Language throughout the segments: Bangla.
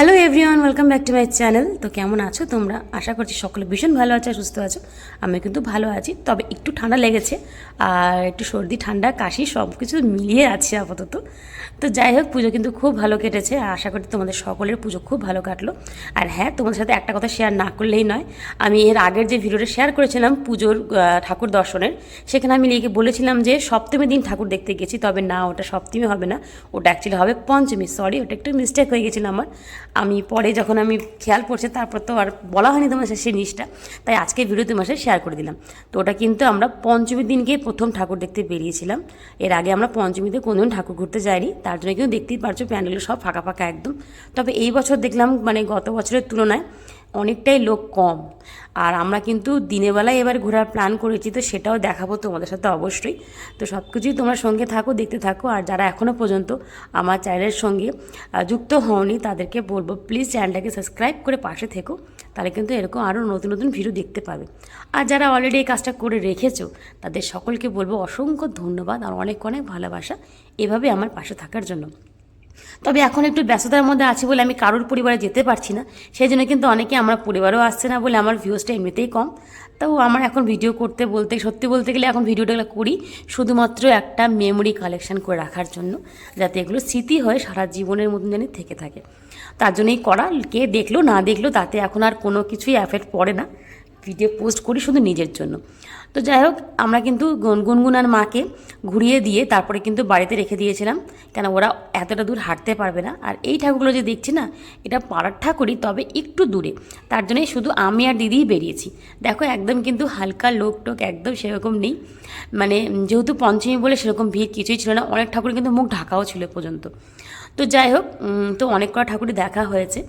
Hello everyone, welcome back to my channel. তো কেমন আছো তোমরা? আশা করছি সকলে ভীষণ ভালো আছো, সুস্থ আছো। আমি কিন্তু ভালো আছি, তবে একটু ঠান্ডা লেগেছে আর একটু সর্দি ঠান্ডা কাশি সব কিছু মিলিয়ে আছে আপাতত। তো যাই হোক, পুজো কিন্তু খুব ভালো কেটেছে। আশা করি তোমাদের সকলের পুজো খুব ভালো কাটলো। আর হ্যাঁ, তোমাদের সাথে একটা কথা শেয়ার না করলেই নয়। আমি এর আগের যে ভিডিওটা শেয়ার করেছিলাম পুজোর ঠাকুর দর্শনের, সেখানে আমি লিখে বলেছিলাম যে সপ্তমী দিন ঠাকুর দেখতে গেছি, তবে না, ওটা সপ্তমী হবে না, ওটা অ্যাকচুয়ালি হবে পঞ্চমী। সরি, ওটা একটু মিস্টেক হয়ে গেছিলো আমার। আমি পরে যখন আমি খেয়াল পড়ছে তারপর তো আর বলা হয়নি তোমার সাথে সেই জিনিসটা, তাই আজকে ভিডিও তোমার সাথে শেয়ার করে দিলাম। তো ওটা কিন্তু আমরা পঞ্চমীর দিনকে প্রথম ঠাকুর দেখতে বেরিয়েছিলাম। এর আগে আমরা পঞ্চমীতে কোনোদিন ঠাকুর ঘুরতে যাইনি, তার জন্য কিন্তু দেখতেই পারছো প্যান্ডেলগুলো সব ফাঁকা ফাঁকা একদম। তবে এই বছর দেখলাম মানে গত বছরের তুলনায় অনেকটাই লোক কম। আর আমরা কিন্তু দিনের বেলায় এবার ঘোরার প্ল্যান করেছি, তো সেটাও দেখাবো তোমাদের সাথে অবশ্যই। তো সব কিছুই তোমরা সঙ্গে থাকো, দেখতে থাকো। আর যারা এখনও পর্যন্ত আমার চ্যানেলের সঙ্গে যুক্ত হওনি তাদেরকে বলবো প্লিজ চ্যানেলটাকে সাবস্ক্রাইব করে পাশে থেকো, তাহলে কিন্তু এরকম আরও নতুন নতুন ভিডিও দেখতে পাবে। আর যারা অলরেডি এই কাজটা করে রেখেছো তাদের সকলকে বলবো অসংখ্য ধন্যবাদ আর অনেক অনেক ভালোবাসা এভাবে আমার পাশে থাকার জন্য। তবে এখন একটু ব্যস্ততার মধ্যে আছি বলে আমি কারোর পরিবারে যেতে পারছি না, সেই জন্য কিন্তু অনেকে আমার পরিবারও আসছে না বলে আমার ভিউজটা এমনিতেই কম। তাও আমার এখন ভিডিও করতে বলতে সত্যি বলতে গেলে এখন ভিডিওটা করি শুধুমাত্র একটা মেমোরি কালেকশন করে রাখার জন্য, যাতে এগুলো স্মৃতি হয়ে সারা জীবনের মতন যেন থেকে থাকে। তার জন্যই করা। কে দেখলো না দেখলো তাতে এখন আর কোনো কিছুই এফেক্ট পড়ে না, ভিডিও পোস্ট করি শুধু নিজের জন্য। তো যাই হোক, আমরা কিন্তু গুনগুনার মাকে ঘুরিয়ে দিয়ে তারপরে কিন্তু বাড়িতে রেখে দিয়েছিলাম, কেন ওরা এতটা দূর হাঁটতে পারবে না। আর এই ঠাকুরগুলো যে দেখছি না, এটা পাড়ার ঠাকুরই, তবে একটু দূরে, তার জন্যই শুধু আমি আর দিদিই বেরিয়েছি। দেখো একদম কিন্তু হালকা লোক টোক একদম সেরকম নেই, মানে যেহেতু পঞ্চমী বলে সেরকম ভিড় কিছুই ছিল না। অনেক ঠাকুর কিন্তু মুখ ঢাকাও ছিল পর্যন্ত। তো যাই হোক, তো অনেক কটা ঠাকুরই দেখা হয়েছে।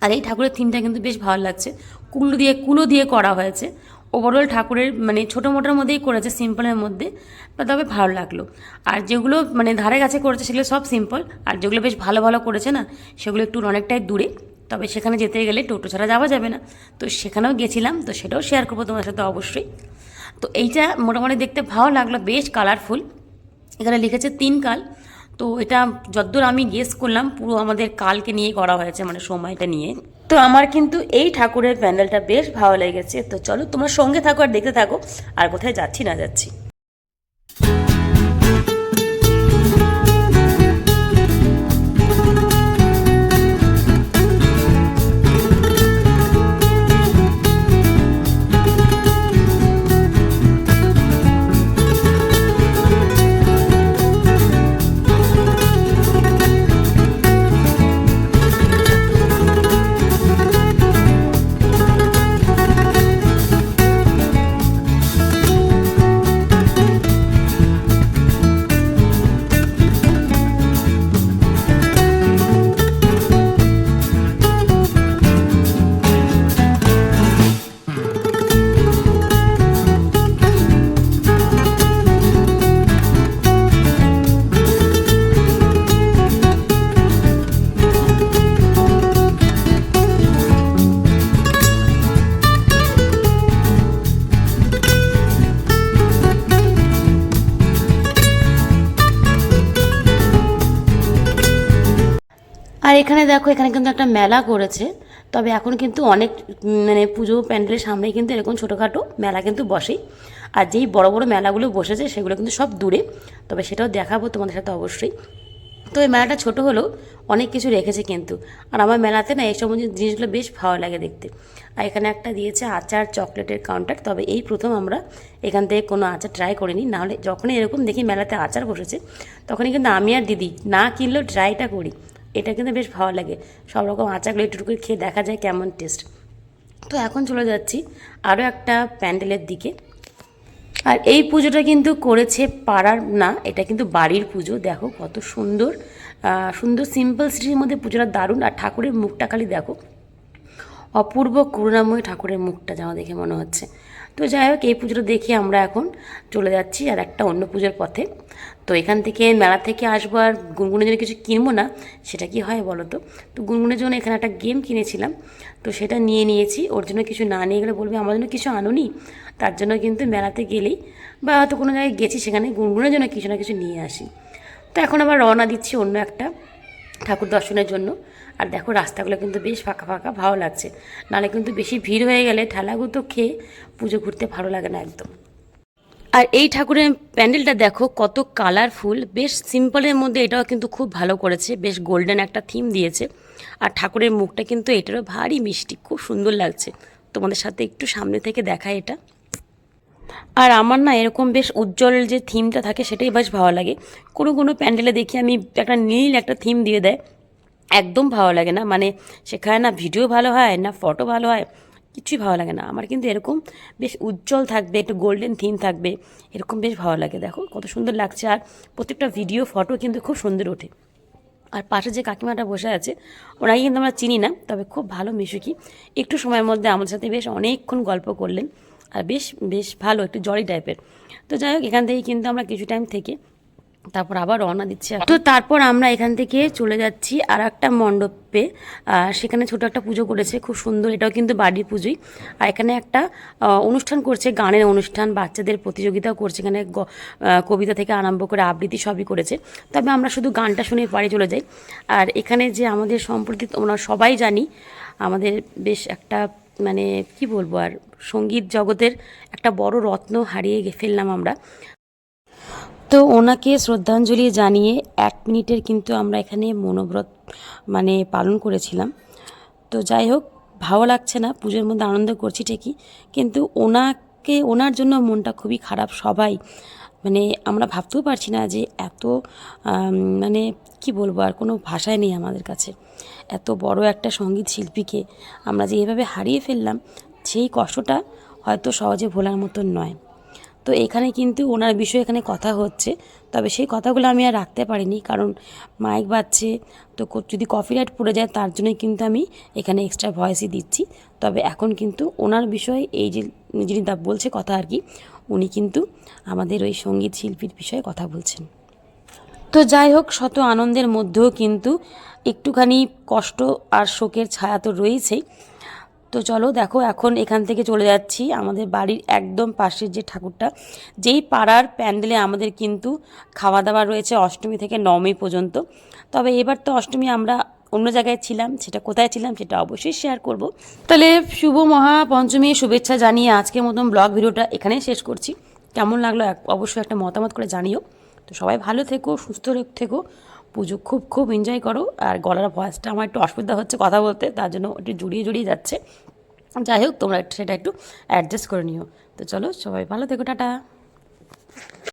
আর এই ঠাকুরের থিমটা কিন্তু বেশ ভালো লাগছে, কুলো দিয়ে করা হয়েছে। ওভারঅল ঠাকুরের মানে ছোটো মোটোর মধ্যেই করেছে, সিম্পলের মধ্যে, তবে ভালো লাগলো। আর যেগুলো মানে ধারে কাছে করেছে সেগুলো সব সিম্পল, আর যেগুলো বেশ ভালো ভালো করেছে না সেগুলো একটু অনেকটাই দূরে, তবে সেখানে যেতে গেলে টোটো ছাড়া যাওয়া যাবে না। তো সেখানেও গেছিলাম, তো সেটাও শেয়ার করবো তোমার সাথে অবশ্যই। তো এইটা মোটামুটি দেখতে ভালো লাগলো, বেশ কালারফুল। এখানে লিখেছে 3 কাল। তো এটা যতদূর আমি গেস করলাম পুরো আমাদের কালকে নিয়ে করা হয়েছে, মানে সময়টা নিয়ে। তো আমার কিন্তু এই ঠাকুরের প্যান্ডেলটা বেশ ভালো লেগেছে। তো চলো তোমরা সঙ্গে থাকো আর দেখতে থাকো, আর কোথায় যাচ্ছি না যাচ্ছি। আর এখানে দেখো, এখানে কিন্তু একটা মেলা করেছে। তবে এখন কিন্তু অনেক মানে পুজো প্যান্ডেলের সামনেই কিন্তু এরকম ছোটোখাটো মেলা কিন্তু বসেই। আর যেই বড় বড় মেলাগুলো বসেছে সেগুলো কিন্তু সব দূরে, তবে সেটাও দেখাবো তোমাদের সাথে অবশ্যই। তো এই মেলাটা ছোটো হলেও অনেক কিছু রেখেছে কিন্তু। আর আমার মেলাতে না এই সমস্ত জিনিসগুলো বেশ ভালো লাগে দেখতে। আর এখানে একটা দিয়েছে আচার চকলেটের কাউন্টার, তবে এই প্রথম আমরা এখান থেকে কোনো আচার ট্রাই করিনি। নাহলে যখনই এরকম দেখি মেলাতে আচার বসেছে তখনই কিন্তু আমি আর দিদি না কিনলেও ট্রাইটা করি। এটা কিন্তু বেশ ভালো লাগে, সব রকম আচারগুলো একটু করে খেয়ে দেখা যায় কেমন টেস্ট। তো এখন চলে যাচ্ছি আরও একটা প্যান্ডেলের দিকে। আর এই পুজোটা কিন্তু করেছে পাড়ার না, এটা কিন্তু বাড়ির পুজো। দেখো কত সুন্দর সুন্দর সিম্পল সিটির মধ্যে পুজোটা দারুণ। আর ঠাকুরের মুখটা খালি দেখো, অপূর্ব করুণাময় ঠাকুরের মুখটা যেন দেখে মনে হচ্ছে। তো যাই হোক, এই পুজোটা দেখে আমরা এখন চলে যাচ্ছি আর একটা অন্য পুজোর পথে। তো এখান থেকে মেলা থেকে আসবো আর গুনগুনের জন্য কিছু কিনবো না, সেটা কি হয় বলো তো। তো গুনগুনের জন্য এখানে একটা গেম কিনেছিলাম, তো সেটা নিয়ে নিয়েছি। ওর জন্য কিছু না নিয়ে গেলে বলবে আমার জন্য কিছু আনোনি। তার জন্য কিন্তু মেলাতে গেলেই বা হয়তো কোনো জায়গায় গেছি সেখানে গুনগুনের জন্য কিছু না কিছু নিয়ে আসি। তো এখন আবার রওনা দিচ্ছি অন্য একটা ঠাকুর দর্শনের জন্য। আর দেখো রাস্তাগুলো কিন্তু বেশ ফাঁকা ফাঁকা, ভালো লাগছে। নাহলে কিন্তু বেশি ভিড় হয়ে গেলে ঠেলাগুতো খেয়ে পুজো ঘুরতে ভালো লাগে না একদম। আর এই ঠাকুরের প্যান্ডেলটা দেখো কত কালারফুল, বেশ সিম্পলের মধ্যে এটাও কিন্তু খুব ভালো করেছে, বেশ গোল্ডেন একটা থিম দিয়েছে। আর ঠাকুরের মুখটা কিন্তু এটারও ভারী মিষ্টি, খুব সুন্দর লাগছে। তোমাদের সাথে একটু সামনে থেকে দেখায় এটা। আর আমার না এরকম বেশ উজ্জ্বল যে থিমটা থাকে সেটাই বেশ ভালো লাগে। কোনো কোনো প্যান্ডেলে দেখি আমি একটা নীল একটা থিম দিয়ে দেয়, একদম ভালো লাগে না। মানে সেখানে না ভিডিও ভালো হয় না ফটো ভালো হয়, কিছুই ভালো লাগে না। আমার কিন্তু এরকম বেশ উজ্জ্বল থাকবে, একটু গোল্ডেন থিম থাকবে, এরকম বেশ ভালো লাগে। দেখো কত সুন্দর লাগছে, আর প্রত্যেকটা ভিডিও ফটো কিন্তু খুব সুন্দর ওঠে। আর পাশে যে কাকিমাটা বসে আছে ওনাকে কিন্তু আমরা চিনি না, তবে খুব ভালো মিশুকি। একটু সময়ের মধ্যে আমাদের সাথে বেশ অনেকক্ষণ গল্প করলেন, আর বেশ বেশ ভালো, একটু জলি টাইপের। তো যাই হোক, এখান থেকে কিন্তু আমরা কিছু টাইম থেকে তারপর আবার রওনা দিচ্ছি। তো তারপর আমরা এখান থেকে চলে যাচ্ছি আর একটা মণ্ডপে। সেখানে ছোট একটা পুজো করেছে, খুব সুন্দর, এটাও কিন্তু বাড়ির পুজোই। আর এখানে একটা অনুষ্ঠান করছে, গানের অনুষ্ঠান, বাচ্চাদের প্রতিযোগিতাও করছে। এখানে কবিতা থেকে আরম্ভ করে আবৃত্তি সবই করেছে। তবে আমরা শুধু গানটা শুনে বাড়ি চলে যাই। আর এখানে যে আমাদের সম্প্রতি তোমরা সবাই জানি, আমাদের বেশ একটা মানে কি বলবো আর, সঙ্গীত জগতের একটা বড় রত্ন হারিয়ে ফেললাম আমরা। তো ওনাকে শ্রদ্ধাঞ্জলি জানিয়ে 1 মিনিটের কিন্তু আমরা এখানে মনোব্রত মানে পালন করেছিলাম। তো যাই হোক, ভালো লাগছে না, পুজোর মধ্যে আনন্দ করছি ঠিকই, কিন্তু ওনার জন্য মনটা খুবই খারাপ সবাই। মানে আমরা ভাবতেও পারছি না যে এত মানে কি বলবো, আর কোনো ভাষাই নেই আমাদের কাছে। এত বড় একটা সঙ্গীত শিল্পীকে আমরা যে এভাবে হারিয়ে ফেললাম, সেই কষ্টটা হয়তো সহজে ভোলার মতন নয়। তো এখানে কিন্তু ওনার বিষয়ে এখানে কথা হচ্ছে, তবে সেই কথাগুলো আমি আর রাখতে পারিনি, কারণ মাইক বাজছে। তো যদি কপিরাইট পড়ে যায় তার জন্যই কিন্তু আমি এখানে এক্সট্রা ভয়েসই দিচ্ছি। তবে এখন কিন্তু ওনার বিষয়ে এই যে যিনি বলছে কথা আর কি, উনি কিন্তু আমাদের ওই সঙ্গীত শিল্পীর বিষয়ে কথা বলছেন। তো যাই হোক, শত আনন্দের মধ্যেও কিন্তু একটুখানি কষ্ট আর শোকের ছায়া তো রয়েছেই। তো চলো দেখো, এখন এখান থেকে চলে যাচ্ছি আমাদের বাড়ির একদম পাশের যে ঠাকুরটা, যেই পাড়ার প্যান্ডেলে আমাদের কিন্তু খাওয়া দাওয়া রয়েছে অষ্টমী থেকে নবমী পর্যন্ত। তবে এবার তো অষ্টমী আমরা অন্য জায়গায় ছিলাম, সেটা কোথায় ছিলাম সেটা অবশ্যই শেয়ার করব। তাহলে শুভ মহাপঞ্চমী শুভেচ্ছা জানিয়ে আজকের মতন ব্লগ ভিডিওটা এখানেই শেষ করছি। কেমন লাগলো অবশ্যই একটা মতামত করে জানিও। তো সবাই ভালো থেকো, সুস্থ থেকো, পুজো খুব খুব এনজয় করো। আর গলার ভয়েসটা আমার একটু অসুবিধা হচ্ছে কথা বলতে, তার জন্য একটু জড়িয়ে জড়িয়ে যাচ্ছে। যাই হোক, তোমরা সেটা একটু অ্যাডজাস্ট করে নিও। তো চলো, সবাই ভালো থেকো, টাটা।